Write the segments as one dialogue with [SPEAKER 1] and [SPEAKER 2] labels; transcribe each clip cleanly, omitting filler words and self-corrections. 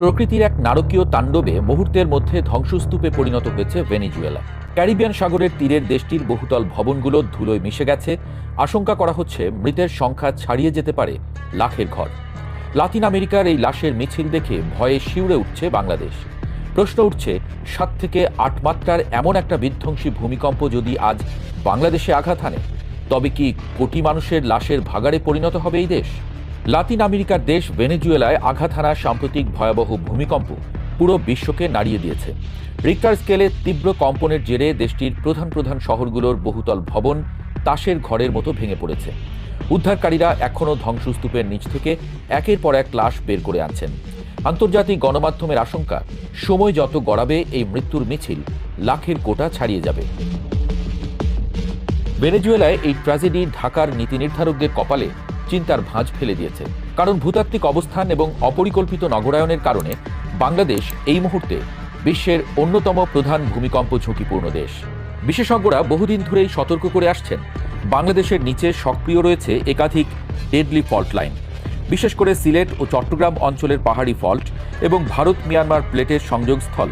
[SPEAKER 1] প্রকৃতির এক নারকীয় তাণ্ডবে মুহূর্তের মধ্যে ধ্বংসস্তূপে পরিণত হয়েছে ভেনেজুয়েলা। ক্যারিবিয়ান সাগরের তীরের দেশটির বহুতল ভবনগুলো ধুলোয় মিশে গেছে। আশঙ্কা করা হচ্ছে মৃতের সংখ্যা ছাড়িয়ে যেতে পারে লাখের ঘর। লাতিন আমেরিকার এই লাশের মিছিল দেখে ভয়ে শিউরে উঠছে বাংলাদেশ। প্রশ্ন উঠছে, ৭ থেকে ৮ মাত্রার এমন একটা বিধ্বংসী ভূমিকম্প যদি আজ বাংলাদেশে আঘাত হানে, তবে কি কোটি মানুষের লাশের ভাগাড়ে পরিণত হবে এই দেশ? লাতিন আমেরিকার দেশ ভেনেজুয়েলায় আঘাত হানা সাম্প্রতিক ভয়াবহ ভূমিকম্প পুরো বিশ্বকে নাড়িয়ে দিয়েছে। রিক্টার স্কেলে তীব্র কম্পনের জেরে দেশটির প্রধান প্রধান শহরগুলোর বহুতল ভবন তাসের ঘরের মতো ভেঙে পড়েছে। উদ্ধারকারীরা এখনও ধ্বংসস্তূপের নিচ থেকে একের পর এক লাশ বের করে আনছেন। আন্তর্জাতিক গণমাধ্যমের আশঙ্কা, সময় যত গড়াবে এই মৃত্যুর মিছিল লাখের কোটা ছাড়িয়ে যাবে। ভেনেজুয়েলায় এই ট্র্যাজেডি ঢাকার নীতি নির্ধারকদের কপালে চিন্তার ভাঁজ ফেলে দিয়েছে। কারণ ভূতাত্ত্বিক অবস্থান এবং অপরিকল্পিত নগরায়নের কারণে বাংলাদেশ এই মুহূর্তে বিশ্বের অন্যতম প্রধান ভূমিকম্প ঝুঁকিপূর্ণ দেশ। বিশেষজ্ঞরা বহুদিন ধরেই সতর্ক করে আসছেন, বাংলাদেশের নিচে সক্রিয় রয়েছে একাধিক ডেডলি ফল্ট লাইন, বিশেষ করে সিলেট ও চট্টগ্রাম অঞ্চলের পাহাড়ি ফল্ট এবং ভারত মিয়ানমার প্লেটের সংযোগস্থল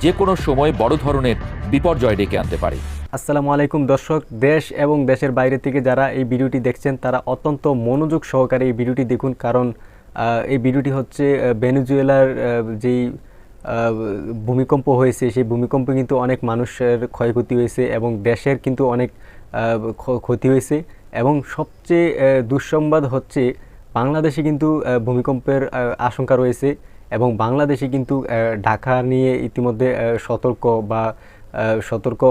[SPEAKER 1] যে কোনো সময় বড় ধরনের বিপর্যয় ডেকে আনতে পারে।
[SPEAKER 2] আসসালামু আলাইকুম দর্শক, দেশ এবং দেশের বাইরে থেকে যারা এই ভিডিওটি দেখছেন তারা অত্যন্ত মনোযোগ সহকারে এই ভিডিওটি দেখুন, কারণ এই ভিডিওটি হচ্ছে ভেনেজুয়েলার যেই ভূমিকম্প হয়েছে সেই ভূমিকম্পে কিন্তু অনেক মানুষের ক্ষয়ক্ষতি হয়েছে এবং দেশের কিন্তু অনেক ক্ষতি হয়েছে। এবং সবচেয়ে দুঃসংবাদ হচ্ছে বাংলাদেশে কিন্তু ভূমিকম্পের আশঙ্কা রয়েছে এবং বাংলাদেশে কিন্তু ঢাকা নিয়ে ইতিমধ্যে সতর্ক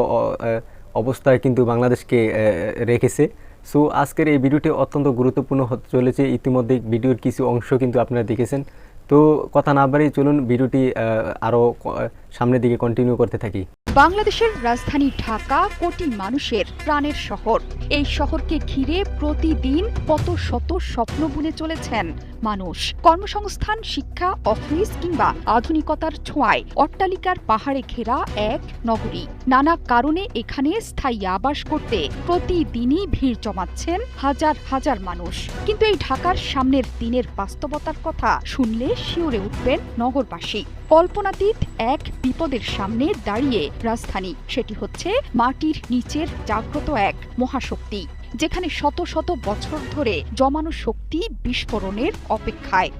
[SPEAKER 2] অবস্থায় কিন্তু বাংলাদেশকে রেখেছে। সো আজকের এই ভিডিওটি অত্যন্ত গুরুত্বপূর্ণ হতে চলেছে। ইতিমধ্যে ভিডিওর কিছু অংশ কিন্তু আপনারা দেখেছেন। তো কথা না বাড়িয়ে চলুন ভিডিওটি আরও সামনের দিকে কন্টিনিউ করতে থাকি।
[SPEAKER 3] বাংলাদেশের রাজধানী ঢাকা কোটি মানুষের প্রাণের শহর। এই শহরকে ঘিরে প্রতিদিন কত শত স্বপ্ন বুনে চলেছেন মানুষ। কর্মসংস্থান, শিক্ষা, অফিস কিংবা আধুনিকতার ছোঁয়ায় অট্টালিকার পাহাড়ে ঘেরা এক নগরী। নানা কারণে এখানে স্থায়ী আবাস করতে প্রতিদিনই ভিড় জমাচ্ছেন হাজার হাজার মানুষ। কিন্তু এই ঢাকার সামনের দিনের বাস্তবতার কথা শুনলে শিউরে উঠবেন নগরবাসী। কল্পনাতীত এক বিপদের সামনে দাঁড়িয়ে রাজধানী, সেটি হচ্ছে মাটির নিচের জাগ্রত এক মহাশক্তি, যেখানে শত শত বছর ধরে জমানো শক্তি বিস্ফোরণের অপেক্ষায়।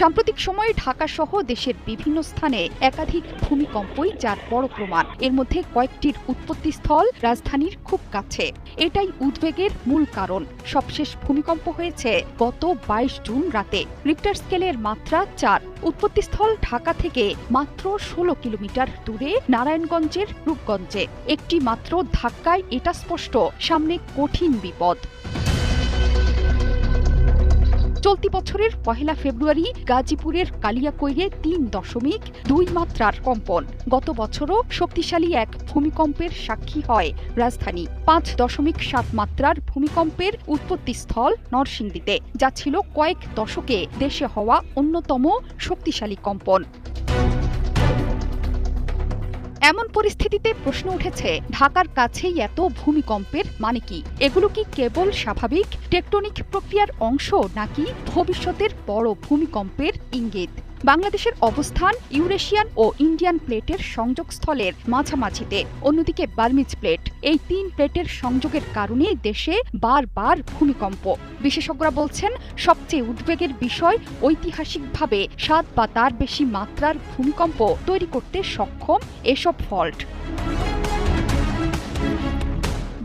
[SPEAKER 3] সাম্প্রতিক সময়ে ঢাকা সহ দেশের বিভিন্ন স্থানে একাধিক ভূমিকম্পই যার বড় প্রমাণ। এর মধ্যে কয়েকটির উৎপত্তিস্থল রাজধানীর খুব কাছে। এটাই উদ্বেগের মূল কারণ। সবশেষ ভূমিকম্প হয়েছে গত ২২ জুন রাতে। রিক্টার স্কেলের মাত্রা ৪। উৎপত্তিস্থল ঢাকা থেকে মাত্র ১৬ কিলোমিটার দূরে নারায়ণগঞ্জের রূপগঞ্জে। একটি মাত্র ধাক্কায় এটা স্পষ্ট, সামনে কঠিন বিপদ। চলতি বছরের ১ ফেব্রুয়ারি গাজীপুরের কালিয়াকৈরে ৩.২ মাত্রার কম্পন। গত বছরও শক্তিশালী এক ভূমিকম্পের সাক্ষী হয় রাজধানী। ৫.৭ মাত্রার ভূমিকম্পের উৎপত্তিস্থল নরসিংদীতে, যা ছিল কয়েক দশকে দেশে হওয়া অন্যতম শক্তিশালী কম্পন। এমন পরিস্থিতিতে প্রশ্ন উঠেছে, ঢাকার কাছেই এত ভূমিকম্পের মানে কি? এগুলো কি কেবল স্বাভাবিক টেকটনিক প্রক্রিয়ার অংশ, নাকি ভবিষ্যতের বড় ভূমিকম্পের ইঙ্গিত? বাংলাদেশের অবস্থান ইউরেশিয়ান ও ইন্ডিয়ান প্লেটের সংযোগস্থলের মাঝামাঝিতে, অন্যদিকে বার্মিজ প্লেট। এই ৩ প্লেটের সংযোগের কারণে দেশে বারবার ভূমিকম্প। বিশেষজ্ঞরা বলছেন, সবচেয়ে উদ্বেগের বিষয় ঐতিহাসিকভাবে ৭ বা তার বেশি মাত্রার ভূমিকম্প তৈরি করতে সক্ষম এসব ফল্ট।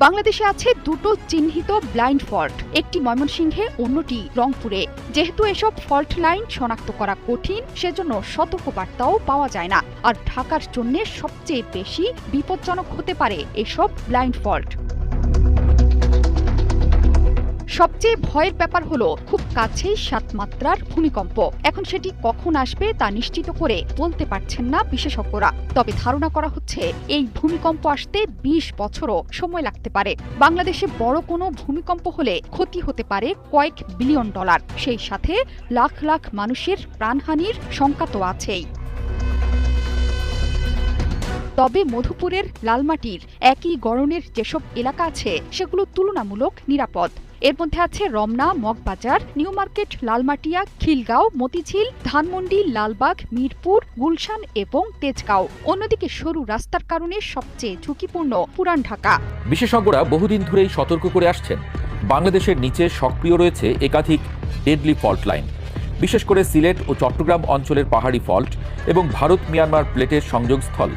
[SPEAKER 3] বাংলাদেশে আছে দুটো চিহ্নিত ব্লাইন্ড ফল্ট, একটি ময়মনসিংহে, অন্যটি রংপুরে। যেহেতু এসব ফল্ট লাইন শনাক্ত করা কঠিন, সেজন্য সতর্কবার্তাও পাওয়া যায় না। আর ঢাকার জন্য সবচেয়ে বেশি বিপজ্জনক হতে পারে এসব ব্লাইন্ড ফল্ট। সবচেয়ে ভয়ের ব্যাপার হলো খুব কাছেই ৭ মাত্রার ভূমিকম্প। এখন সেটি কখন আসবে তা নিশ্চিত করে বলতে পারছেন না বিশেষজ্ঞরা। তবে ধারণা করা হচ্ছে এই ভূমিকম্প আসতে ২০ বছরও সময় লাগতে পারে। বাংলাদেশে বড় কোনো ভূমিকম্প হলে ক্ষতি হতে পারে কয়েক বিলিয়ন ডলার। সেই সাথে লাখ লাখ মানুষের প্রাণহানির শঙ্কা তো আছেই। তবে মধুপুরের লালমাটির একই গড়নের যেসব এলাকা আছে সেগুলো তুলনামূলক নিরাপদ। এর মধ্যে আছে রমনা, মগবাজার, নিউ মার্কেট, লালমাটিয়া, খিলগাঁও, মতিঝিল, ধানমন্ডি, লালবাগ, মিরপুর, গুলশান এবং তেজগাঁও। অন্যদিকে সরু রাস্তার কারণে সবচেয়ে ঝুঁকিপূর্ণ পুরান ঢাকা।
[SPEAKER 1] বিশেষজ্ঞরা বহুদিন ধরেই সতর্ক করে আসছেন, বাংলাদেশের নিচে সক্রিয় রয়েছে একাধিক ডেডলি ফল্ট লাইন, বিশেষ করে সিলেট ও চট্টগ্রাম অঞ্চলের পাহাড়ি ফল্ট এবং ভারত মিয়ানমার প্লেটের সংযোগস্থল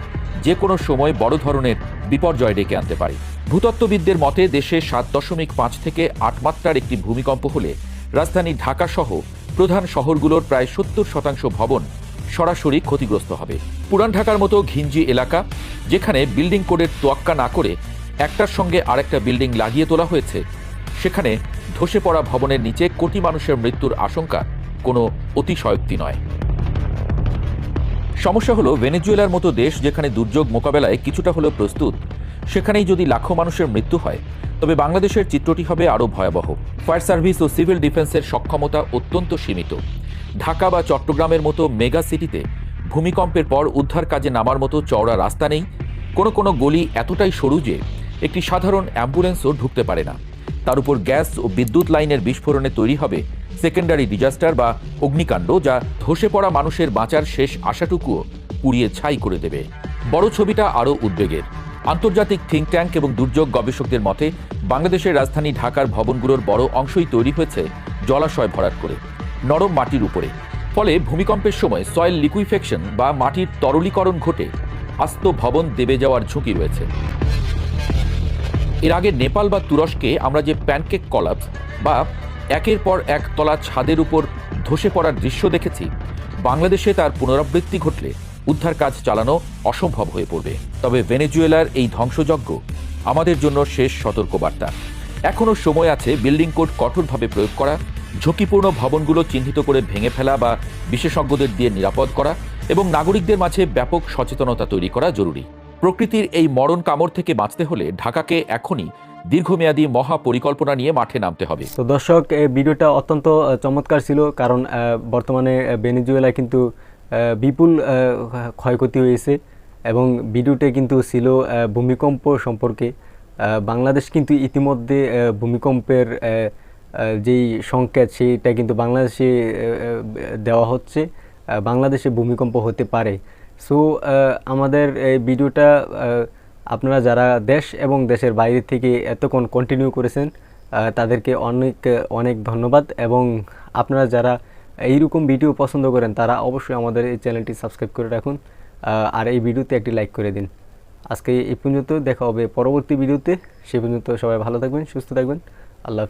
[SPEAKER 1] যে কোনো সময় বড় ধরনের বিপর্যয় ডেকে আনতে পারে। ভূতত্ত্ববিদদের মতে দেশে 7.5 থেকে 8 মাত্রার একটি ভূমিকম্প হলে রাজধানী ঢাকা সহ প্রধান শহরগুলোর প্রায় 70% ভবন সরাসরি ক্ষতিগ্রস্ত হবে। পুরান ঢাকার মতো ঘিঞ্জি এলাকা, যেখানে বিল্ডিং কোডের তোয়াক্কা না করে একটার সঙ্গে আরেকটা বিল্ডিং লাগিয়ে তোলা হয়েছে, সেখানে ধসে পড়া ভবনের নিচে কোটি মানুষের মৃত্যুর আশঙ্কা কোনো অতিশয়োক্তি নয়। সমস্যা হলো, ভেনেজুয়েলার মতো দেশ যেখানে দুর্যোগ মোকাবেলায় কিছুটা হলেও প্রস্তুত, সেখানেই যদি লাখো মানুষের মৃত্যু হয়, তবে বাংলাদেশের চিত্রটি হবে আরও ভয়াবহ। ফায়ার সার্ভিস ও সিভিল ডিফেন্সের সক্ষমতা অত্যন্ত সীমিত। ঢাকা বা চট্টগ্রামের মতো মেগা সিটিতে ভূমিকম্পের পর উদ্ধার কাজে নামার মতো চওড়া রাস্তা নেই। কোনো কোনো গলি এতটাই সরু যে একটি সাধারণ অ্যাম্বুলেন্সও ঢুকতে পারে না। তার উপর গ্যাস ও বিদ্যুৎ লাইনের বিস্ফোরণে তৈরি হবে সেকেন্ডারি ডিজাস্টার বা অগ্নিকাণ্ড, যা ধসে পড়া মানুষের বাঁচার শেষ আশাটুকুও পুড়িয়ে ছাই করে দেবে। বড় ছবিটা আরও উদ্বেগের। আন্তর্জাতিক থিঙ্ক ট্যাঙ্ক এবং দুর্যোগ গবেষকদের মতে বাংলাদেশের রাজধানী ঢাকার ভবনগুলোর বড় অংশই তৈরি হয়েছে জলাশয় ভরাট করে, নরম মাটির উপরে। ফলে ভূমিকম্পের সময় সয়েল লিকুইফেকশন বা মাটির তরলীকরণ ঘটে আস্ত ভবন দেবে যাওয়ার ঝুঁকি রয়েছে। এর আগে নেপাল বা তুরস্কে আমরা যে প্যানকেক কলাপস বা একের পর এক তলা ছাদের উপর ধসে পড়ার দৃশ্য দেখেছি, বাংলাদেশে তার পুনরাবৃত্তি ঘটলে উদ্ধার কাজ চালানো অসম্ভব হয়ে পড়বে। তবে ভেনেজুয়েলার এই ধ্বংসযজ্ঞ আমাদের জন্য শেষ সতর্কবার্তা। এখনও সময় আছে বিল্ডিং কোড কঠোরভাবে প্রয়োগ করা, ঝুঁকিপূর্ণ ভবনগুলো চিহ্নিত করে ভেঙে ফেলা বা বিশেষজ্ঞদের দিয়ে নিরাপদ করা এবং নাগরিকদের মাঝে ব্যাপক সচেতনতা তৈরি করা জরুরি। প্রকৃতির এই মরণ কামড় থেকে বাঁচতে হলে ঢাকাকে এখনই দীর্ঘমেয়াদী মহা পরিকল্পনা নিয়ে মাঠে নামতে হবে।
[SPEAKER 2] তো দর্শক, এই ভিডিওটা অত্যন্ত চমৎকার ছিল, কারণ বর্তমানে ভেনেজুয়েলায় কিন্তু বিপুল ক্ষয়ক্ষতি হয়েছে এবং ভিডিওতে কিন্তু ছিল ভূমিকম্প সম্পর্কে। বাংলাদেশ কিন্তু ইতিমধ্যে ভূমিকম্পের যেই সংকেত সেইটা কিন্তু বাংলাদেশে দেওয়া হচ্ছে, বাংলাদেশে ভূমিকম্প হতে পারে। সো আমাদের এই ভিডিওটা আপনারা যারা দেশ এবং দেশের বাইরে থেকে এতক্ষণ কন্টিনিউ করেছেন তাদেরকে অনেক অনেক ধন্যবাদ। এবং আপনারা যারা এইরকম ভিডিও পছন্দ করেন তারা অবশ্যই আমাদের এই চ্যানেলটি সাবস্ক্রাইব করে রাখুন আর এই ভিডিওতে একটি লাইক করে দিন। আজকে এই পর্যন্ত, দেখা হবে পরবর্তী ভিডিওতে। সে পর্যন্ত সবাই ভালো থাকবেন, সুস্থ থাকবেন। আল্লাহ হাফেজ।